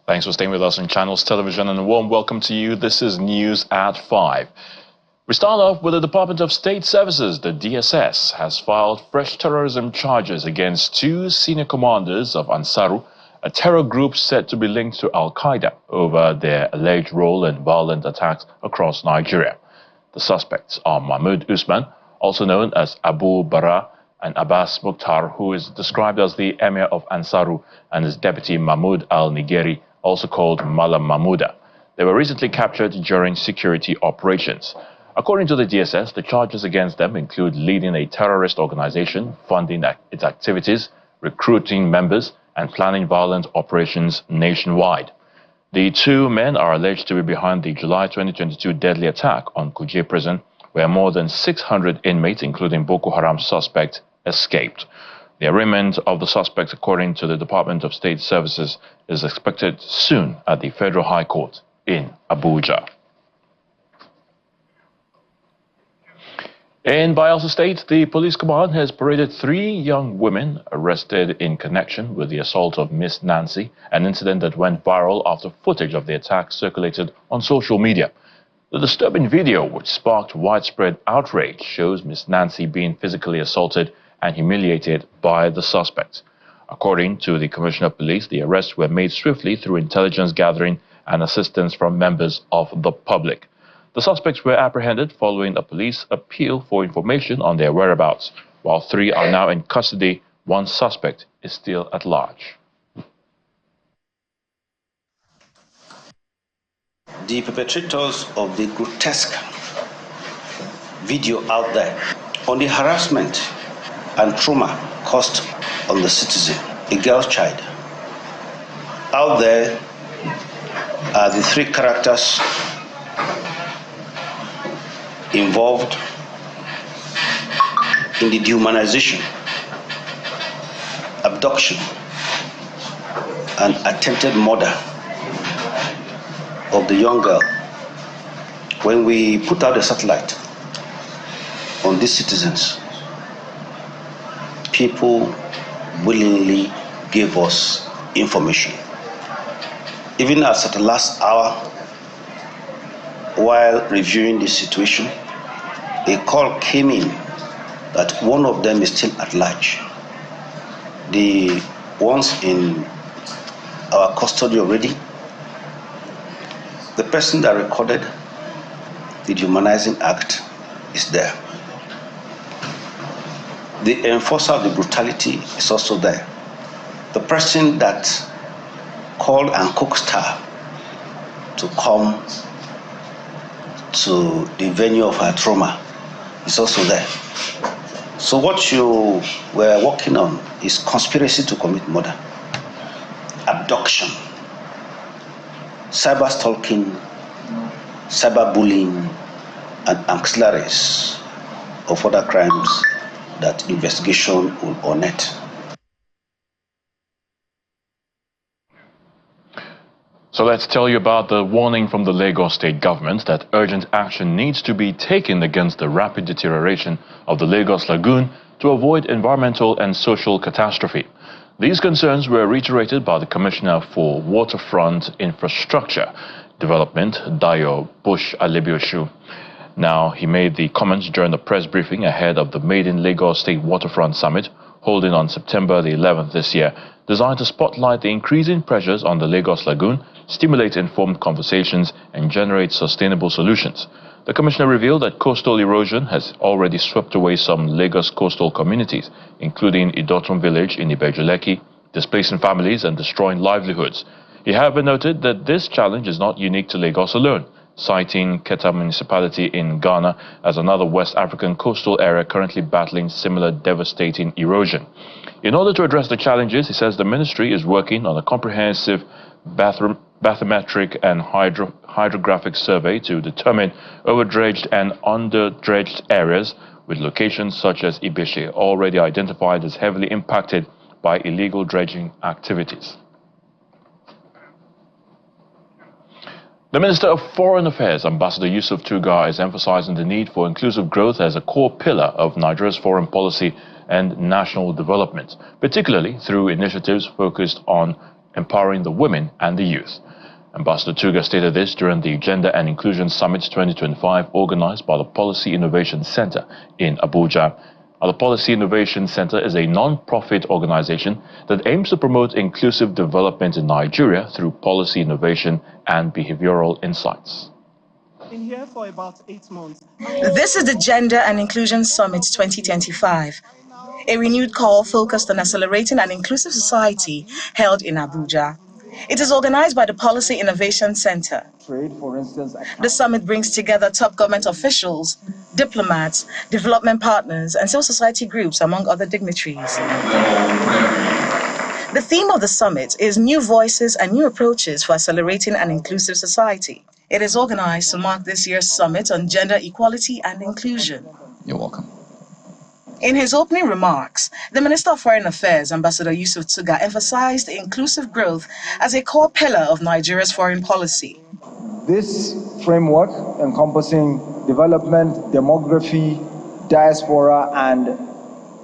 Thanks for staying with us on Channels Television and a warm welcome to you. This is News at 5. We start off with the Department of State Services. The DSS has filed fresh terrorism charges against two senior commanders of Ansaru, a terror group said to be linked to Al-Qaeda, over their alleged role in violent attacks across Nigeria. The suspects are Mahmoud Usman, also known as Abu Bara, and Abbas Mukhtar, who is described as the Emir of Ansaru, and his deputy Mahmoud al-Nigeri, also called Malam Mahmouda. They were recently captured during security operations. According to the DSS, the charges against them include leading a terrorist organization, funding its activities, recruiting members, and planning violent operations nationwide. The two men are alleged to be behind the July 2022 deadly attack on Kuje prison, where more than 600 inmates, including Boko Haram suspects, escaped. The arraignment of the suspects, according to the Department of State Services, is expected soon at the Federal High Court in Abuja. In Bayelsa State, the police command has paraded 3 young women arrested in connection with the assault of Miss Nancy, an incident that went viral after footage of the attack circulated on social media. The disturbing video, which sparked widespread outrage, shows Miss Nancy being physically assaulted and humiliated by the suspects. According to the Commissioner of Police, the arrests were made swiftly through intelligence gathering and assistance from members of the public. The suspects were apprehended following a police appeal for information on their whereabouts. While 3 are now in custody, 1 suspect is still at large. The perpetrators of the grotesque video out there on the harassment and trauma caused on the citizen, a girl child. Out there are the 3 characters involved in the dehumanization, abduction, and attempted murder of the young girl. When we put out a satellite on these citizens, people willingly gave us information. Even as at the last hour, while reviewing the situation, a call came in that one of them is still at large. The ones in our custody already, the person that recorded the dehumanizing act is there. The enforcer of the brutality is also there. The person that called and coaxed her to come to the venue of her trauma is also there. So what you were working on is conspiracy to commit murder, abduction, cyber stalking, cyberbullying, and ancillaries of other crimes that investigation will unearth. So let's tell you about the warning from the Lagos State government that urgent action needs to be taken against the rapid deterioration of the Lagos Lagoon to avoid environmental and social catastrophe. These concerns were reiterated by the Commissioner for Waterfront Infrastructure Development, Dayo Bush Alebioshu. Now, he made the comments during the press briefing ahead of the Made in Lagos State Waterfront Summit, holding on September the 11th this year, designed to spotlight the increasing pressures on the Lagos Lagoon, stimulate informed conversations, and generate sustainable solutions. The Commissioner revealed that coastal erosion has already swept away some Lagos coastal communities, including Idotun village in Ibejuleki, displacing families and destroying livelihoods. He, however, noted that this challenge is not unique to Lagos alone, citing Keta municipality in Ghana as another West African coastal area currently battling similar devastating erosion. In order to address the challenges, he says the ministry is working on a comprehensive bathymetric and hydrographic survey to determine overdredged and underdredged areas, with locations such as Ibeshe already identified as heavily impacted by illegal dredging activities. The Minister of Foreign Affairs, Ambassador Yusuf Tugar, is emphasizing the need for inclusive growth as a core pillar of Nigeria's foreign policy and national development, particularly through initiatives focused on empowering the women and the youth. Ambassador Tuga stated this during the Gender and Inclusion Summit 2025 organized by the Policy Innovation Center in Abuja. The Policy Innovation Center is a non-profit organization that aims to promote inclusive development in Nigeria through policy innovation and behavioral insights. Been here for about 8 months. This is the Gender and Inclusion Summit 2025, a renewed call focused on accelerating an inclusive society held in Abuja. It is organized by the Policy Innovation Center. The summit brings together top government officials, diplomats, development partners, and civil society groups, among other dignitaries. The theme of the summit is New Voices and New Approaches for Accelerating an Inclusive Society. It is organized to mark this year's summit on gender equality and inclusion. You're welcome. In his opening remarks, the Minister of Foreign Affairs, Ambassador Yusuf Tuga, emphasized inclusive growth as a core pillar of Nigeria's foreign policy. This framework, encompassing development, demography, diaspora, and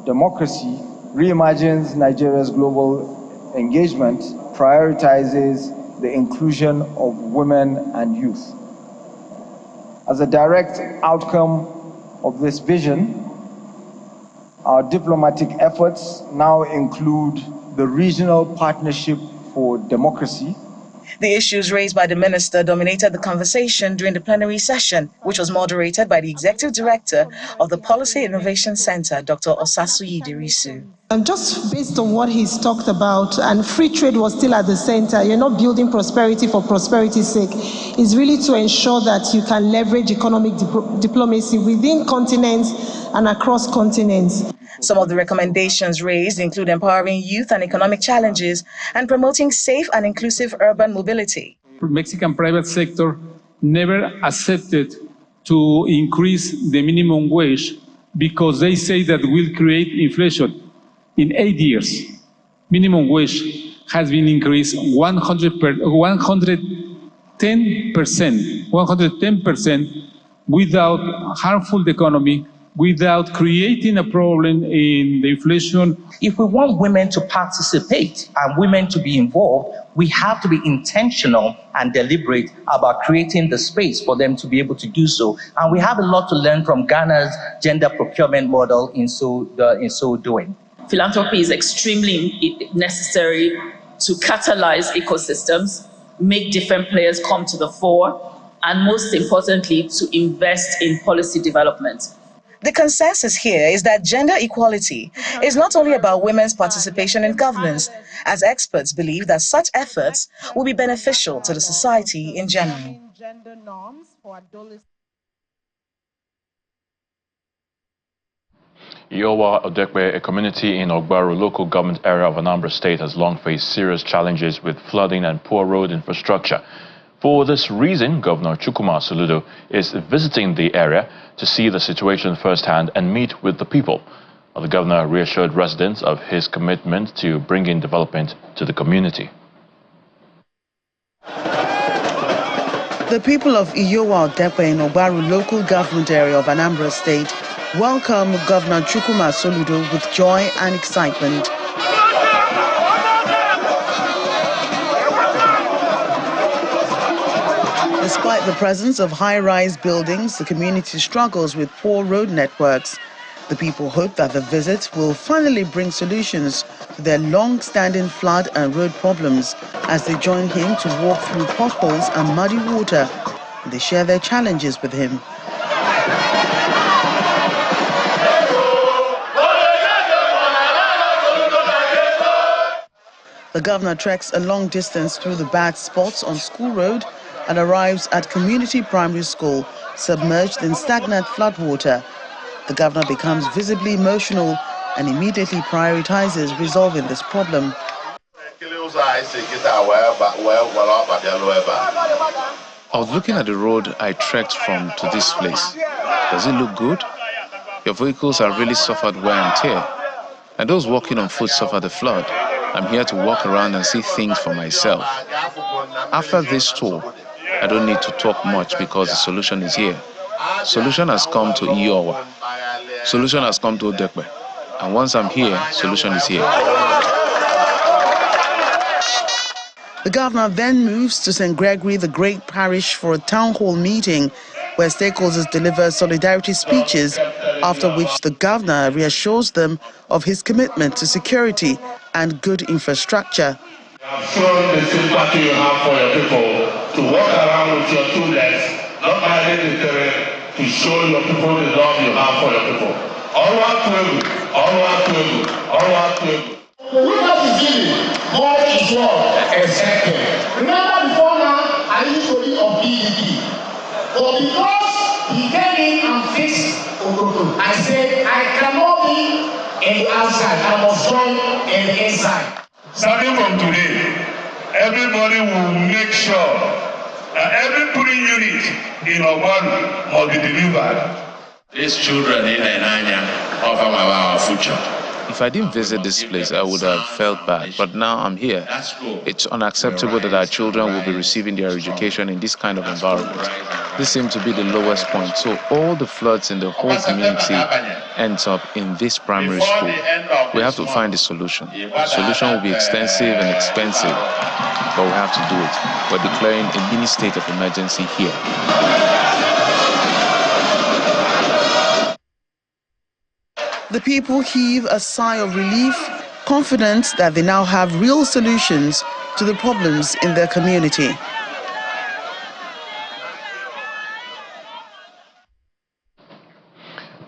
democracy, reimagines Nigeria's global engagement, prioritizes the inclusion of women and youth. As a direct outcome of this vision, our diplomatic efforts now include the Regional Partnership for Democracy. The issues raised by the minister dominated the conversation during the plenary session, which was moderated by the Executive Director of the Policy Innovation Center, Dr. Osasuyi Dirisu. Just based on what he's talked about, and free trade was still at the center, you're not building prosperity for prosperity's sake. It's really to ensure that you can leverage economic diplomacy within continents and across continents. Some of the recommendations raised include empowering youth and economic challenges and promoting safe and inclusive urban mobility. Mexican private sector never accepted to increase the minimum wage because they say that will create inflation. In 8 years, minimum wage has been increased 110% without harmful the economy, without creating a problem in the inflation. If we want women to participate and women to be involved, we have to be intentional and deliberate about creating the space for them to be able to do so. And we have a lot to learn from Ghana's gender procurement model in so doing. Philanthropy is extremely necessary to catalyze ecosystems, make different players come to the fore, and most importantly, to invest in policy development. The consensus here is that gender equality is not only about women's participation in governance, as experts believe that such efforts will be beneficial to the society in general. Iowa Odekwe, a community in Ogbaru local government area of Anambra State, has long faced serious challenges with flooding and poor road infrastructure. For this reason, Governor Chukwuma Soludo is visiting the area to see the situation firsthand and meet with the people. The governor reassured residents of his commitment to bringing development to the community. The people of Iowa Odekwe in Ogbaru local government area of Anambra State welcome Governor Chukwuma Soludo with joy and excitement. Despite the presence of high-rise buildings, the community struggles with poor road networks. The people hope that the visit will finally bring solutions to their long-standing flood and road problems as they join him to walk through potholes and muddy water. They share their challenges with him. The governor treks a long distance through the bad spots on School Road and arrives at Community Primary School, submerged in stagnant floodwater. The governor becomes visibly emotional and immediately prioritizes resolving this problem. I was looking at the road I trekked from to this place. Does it look good? Your vehicles have really suffered wear and tear, and those walking on foot suffer the flood. I'm here to walk around and see things for myself. After this tour, I don't need to talk much because the solution is here. Solution has come to Iowa. Solution has come to Odekwe. And once I'm here, solution is here. The governor then moves to St. Gregory the Great Parish for a town hall meeting where stakeholders deliver solidarity speeches, after which the governor reassures them of his commitment to security and good infrastructure. You have shown the sympathy you have for your people to walk around with your 2 legs, not minding the terrain, to show your people the love you have for your people. All one we will not be giving. God is what? Expected. Remember before now, I used to be of PDP. But because he came in and fixed Okoto, I said, I cannot be in the outside. I must join in the inside. Starting from today, everybody will make sure that every polling unit in Obaru must be delivered. These children in Nanya offer our future. If I didn't visit this place, I would have felt bad. But now I'm here. It's unacceptable that our children will be receiving their education in this kind of environment. This seems to be the lowest point. So all the floods in the whole community ends up in this primary school. We have to find a solution. The solution will be extensive and expensive, but we have to do it. We're declaring a mini state of emergency here. The people heave a sigh of relief, confident that they now have real solutions to the problems in their community.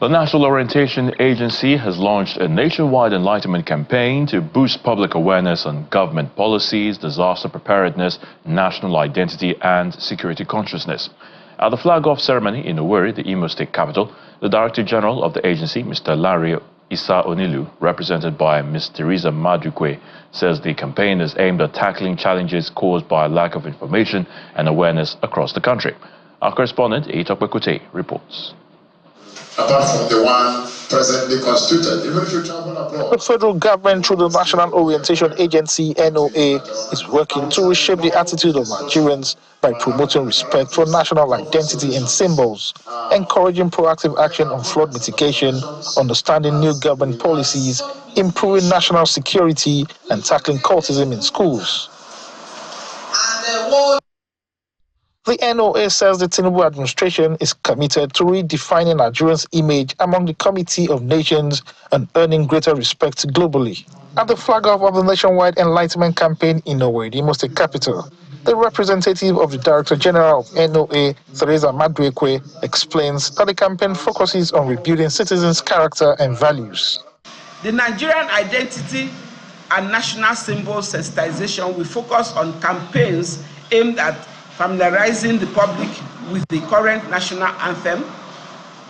The National Orientation Agency has launched a nationwide enlightenment campaign to boost public awareness on government policies, disaster preparedness, national identity and security consciousness. At the flag-off ceremony in Owerri, the Imo State capital, the Director General of the agency, Mr. Larry Issa Onilu, represented by Ms. Teresa Madukwe, says the campaign is aimed at tackling challenges caused by a lack of information and awareness across the country. Our correspondent, Itokwe Kute, reports. Apart from the one presently constituted, even if you travel abroad. The federal government, through the National Orientation Agency, NOA, is working to reshape the attitude of Nigerians by promoting respect for national identity and symbols, encouraging proactive action on flood mitigation, understanding new government policies, improving national security, and tackling cultism in schools. The NOA says the Tinubu administration is committed to redefining Nigerians' image among the Committee of Nations and earning greater respect globally. At the flag-off of the nationwide enlightenment campaign in Owerri, the Imo State capital, the representative of the Director General of NOA, Teresa Madukwe, explains that the campaign focuses on rebuilding citizens' character and values. The Nigerian identity and national symbol sensitization will focus on campaigns aimed at familiarizing the public with the current national anthem,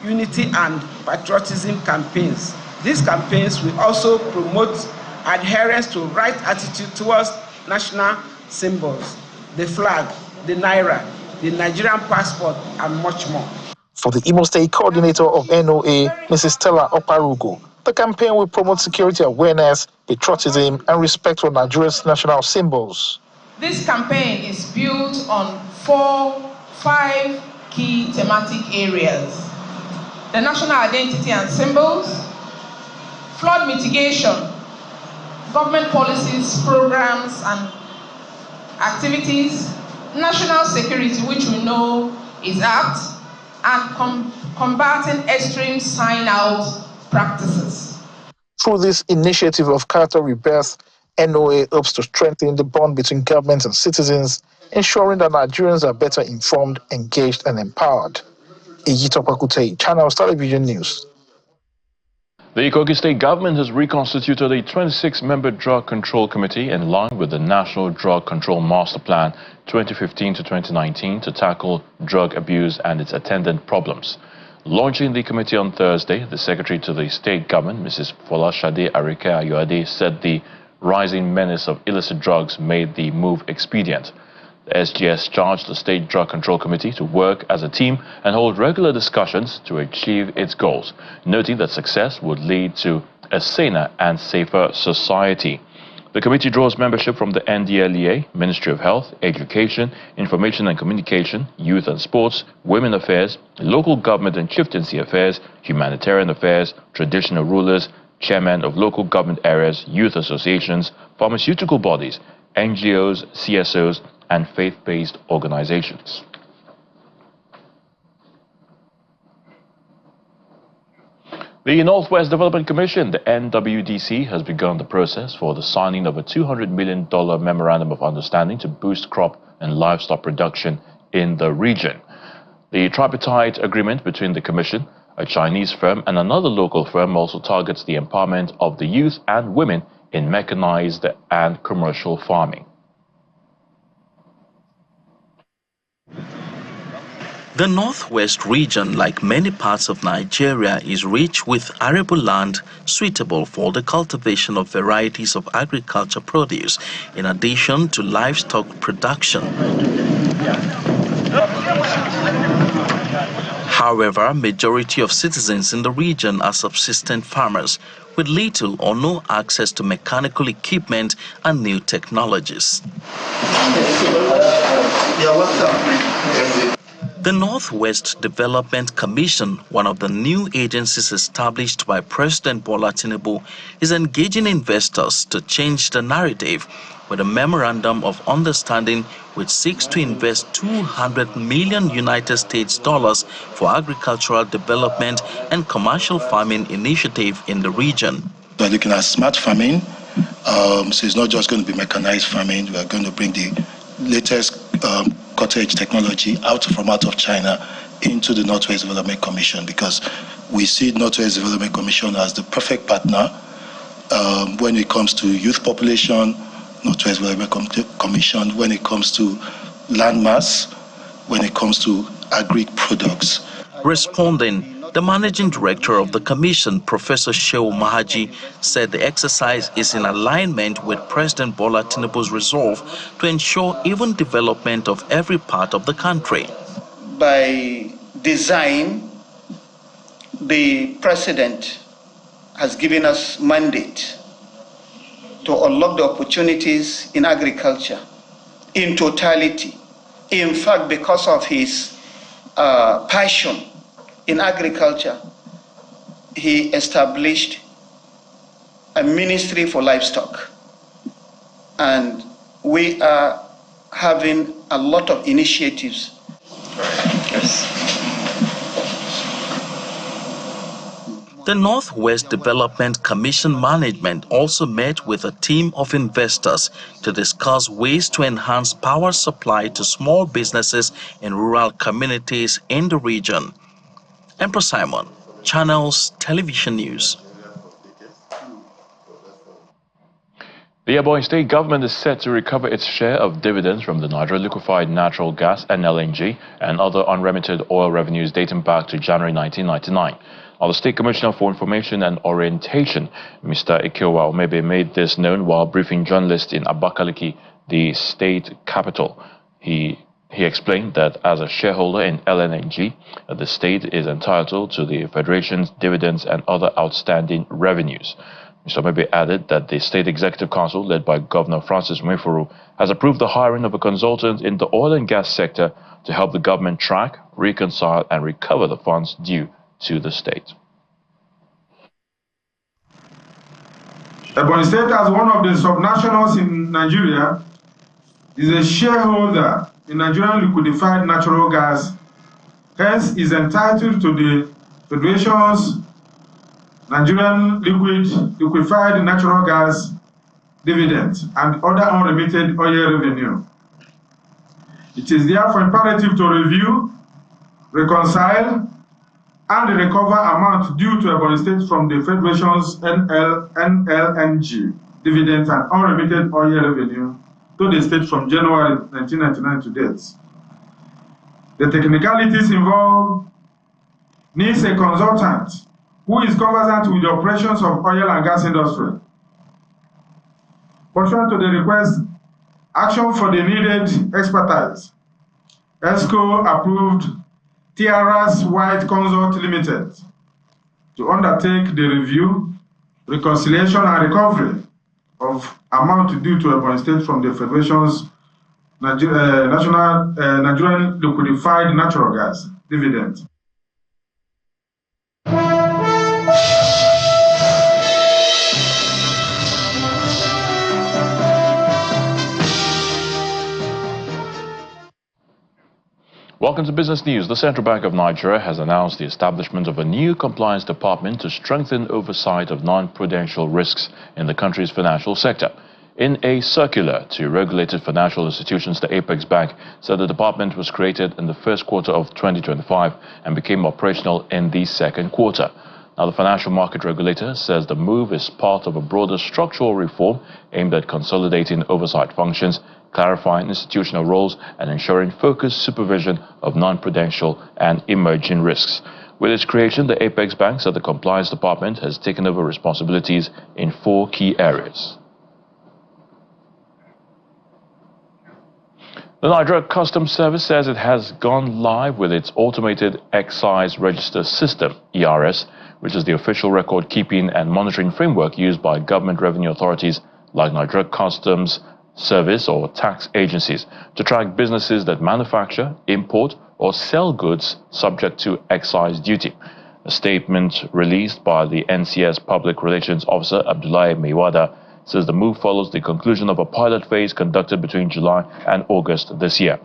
unity and patriotism campaigns. These campaigns will also promote adherence to right attitude towards national symbols, the flag, the naira, the Nigerian passport, and much more. For the Imo State coordinator of NOA, Mrs. Stella Oparugo, the campaign will promote security awareness, patriotism, and respect for Nigeria's national symbols. This campaign is built on 5 key thematic areas: the national identity and symbols, flood mitigation, government policies, programs and activities, national security, which we know is apt, and combating extreme sign-out practices. Through this initiative of character rebirth, NOA hopes to strengthen the bond between government and citizens, ensuring that Nigerians are better informed, engaged, and empowered. Itokwe Kute, Channels Television News. The Kogi State government has reconstituted a 26-member drug control committee in line with the National Drug Control Master Plan 2015 to 2019 to tackle drug abuse and its attendant problems. Launching the committee on Thursday, the secretary to the state government, Mrs. Folashade Arike Ayoade, said the rising menace of illicit drugs made the move expedient. The SGS charged the State Drug Control Committee to work as a team and hold regular discussions to achieve its goals, noting that success would lead to a saner and safer society. The committee draws membership from the NDLEA, Ministry of Health, Education, Information and Communication, Youth and Sports, Women Affairs, Local Government and Chieftaincy Affairs, Humanitarian Affairs, Traditional Rulers, Chairmen of local government areas, youth associations, pharmaceutical bodies, NGOs, CSOs, and faith-based organizations. The Northwest Development Commission, the NWDC, has begun the process for the signing of a $200 million Memorandum of Understanding to boost crop and livestock production in the region. The tripartite agreement between the Commission, a Chinese firm, and another local firm also targets the empowerment of the youth and women in mechanized and commercial farming. The Northwest region, like many parts of Nigeria, is rich with arable land suitable for the cultivation of varieties of agriculture produce, in addition to livestock production. However, majority of citizens in the region are subsistence farmers with little or no access to mechanical equipment and new technologies. The Northwest Development Commission, one of the new agencies established by President Bola Tinubu, is engaging investors to change the narrative with a memorandum of understanding which seeks to invest $200 million United States dollars for agricultural development and commercial farming initiative in the region. We're looking at smart farming, so it's not just going to be mechanized farming. We're going to bring the latest cottage technology out of China into the Northwest Development Commission, because we see Northwest Development Commission as the perfect partner when it comes to youth population, Northwest Development Commission when it comes to land mass, when it comes to agri products. Responding, the managing director of the commission, Professor Shehu Mahaji, said the exercise is in alignment with President Bola Tinubu's resolve to ensure even development of every part of the country. By design, the president has given us mandate to unlock the opportunities in agriculture in totality. In fact, because of his passion in agriculture, he established a ministry for livestock. And we are having a lot of initiatives. Yes. The Northwest Development Commission management also met with a team of investors to discuss ways to enhance power supply to small businesses in rural communities in the region. Emperor Simon, Channels Television News. The Ebonyi State government is set to recover its share of dividends from the Nigeria Liquefied Natural Gas (NLNG) and other unremitted oil revenues dating back to January 1999. Now, the State Commissioner for Information and Orientation, Mr. Ikewa Omebe, made this known while briefing journalists in Abakaliki, the state capital. He explained that as a shareholder in LNG, the state is entitled to the Federation's dividends and other outstanding revenues. Mr. Omebe added that the State Executive Council, led by Governor Francis Nwifuru, has approved the hiring of a consultant in the oil and gas sector to help the government track, reconcile, and recover the funds due to the state. Ebonyi State, as one of the subnationals in Nigeria, is a shareholder in Nigerian liquefied natural gas, hence is entitled to the Federation's Nigerian liquefied natural gas dividends and other unremitted oil revenue. It is therefore imperative to review, reconcile, and recover amount due to Ebonyi State from the Federation's NLNG dividends and unremitted oil revenue to the state from January 1999 to date. The technicalities involved needs a consultant who is conversant with the operations of oil and gas industry. Pursuant to the request, action for the needed expertise, ESCO approved Tiaras White Consult Limited to undertake the review, reconciliation, and recovery of amount due to Ebonyi State from the Federation's Nigerian liquefied natural gas dividend. Welcome to Business News. The Central Bank of Nigeria has announced the establishment of a new compliance department to strengthen oversight of non-prudential risks in the country's financial sector. In a circular to regulated financial institutions, the Apex Bank said the department was created in the first quarter of 2025 and became operational in the second quarter. Now, the financial market regulator says the move is part of a broader structural reform aimed at consolidating oversight functions, clarifying institutional roles, and ensuring focused supervision of non-prudential and emerging risks. With its creation, the Apex Bank said the compliance department has taken over responsibilities in 4 key areas. The Nigeria Customs Service says it has gone live with its automated excise register system, ERS, which is the official record-keeping and monitoring framework used by government revenue authorities like Nigeria Customs Service or tax agencies to track businesses that manufacture, import, or sell goods subject to excise duty. A statement released by the NCS Public Relations Officer Abdullahi Mewada says the move follows the conclusion of a pilot phase conducted between July and August this year.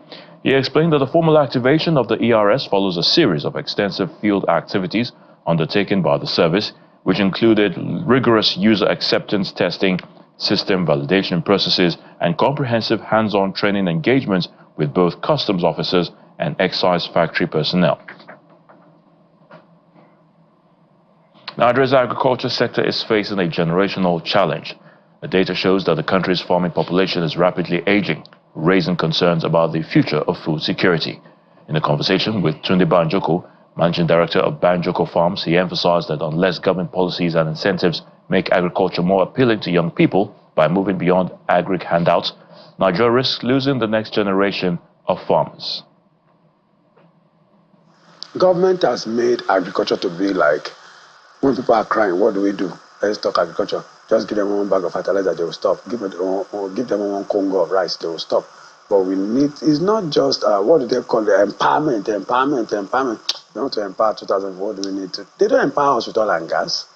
He explained that the formal activation of the ERS follows a series of extensive field activities undertaken by the service, which included rigorous user acceptance testing, system validation processes, and comprehensive hands-on training engagements with both customs officers and excise factory personnel. Nigeria's agriculture sector is facing a generational challenge. The data shows that the country's farming population is rapidly aging, raising concerns about the future of food security. In a conversation with Tunde Banjoko, Managing Director of Banjoko Farms, he emphasized that unless government policies and incentives make agriculture more appealing to young people by moving beyond agric handouts, Nigeria risks losing the next generation of farmers. Government has made agriculture to be like, when people are crying, what do? Let's talk agriculture. Just give them one bag of fertilizer, they will stop. Give them one Congo of rice, they will stop. But we need, it's not just, what do they call it, empowerment. They want to empower 2,000, what do we need to? They don't empower us with oil and gas.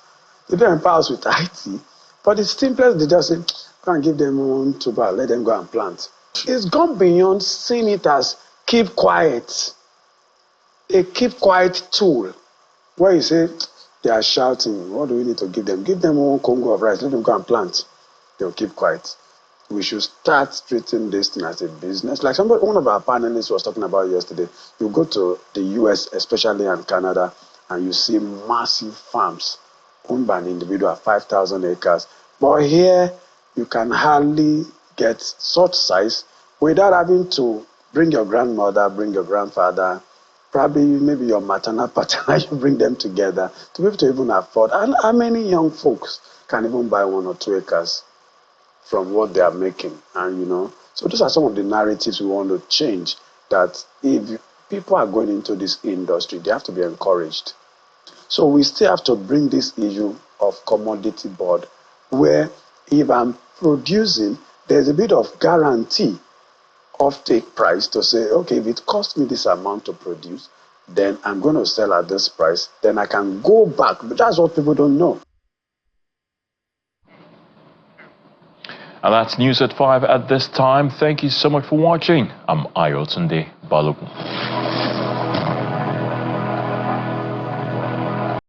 They don't empower us with IT. But it's simplest, they just say, go and give them one tuber, let them go and plant. It's gone beyond seeing it as keep quiet. A keep quiet tool, where you say, they are shouting, what do we need to give them? Give them one Congo of rice, let them go and plant. They'll keep quiet. We should start treating this thing as a business. Like one of our panelists was talking about yesterday. You go to the US, especially and Canada, and you see massive farms owned by an individual, 5,000 acres. But here, you can hardly get such size without having to bring your grandmother, bring your grandfather, probably maybe your maternal paternal, you bring them together to be able to even afford. And how many young folks can even buy 1 or 2 acres from what they are making? And so those are some of the narratives we want to change, that if people are going into this industry, they have to be encouraged. So we still have to bring this issue of commodity board, where if I'm producing, there's a bit of guarantee of take price to say, okay, if it costs me this amount to produce, then I'm going to sell at this price, then I can go back. But that's what people don't know. And that's news at 5 at this time. Thank you so much for watching. I'm Ayotunde Balogun.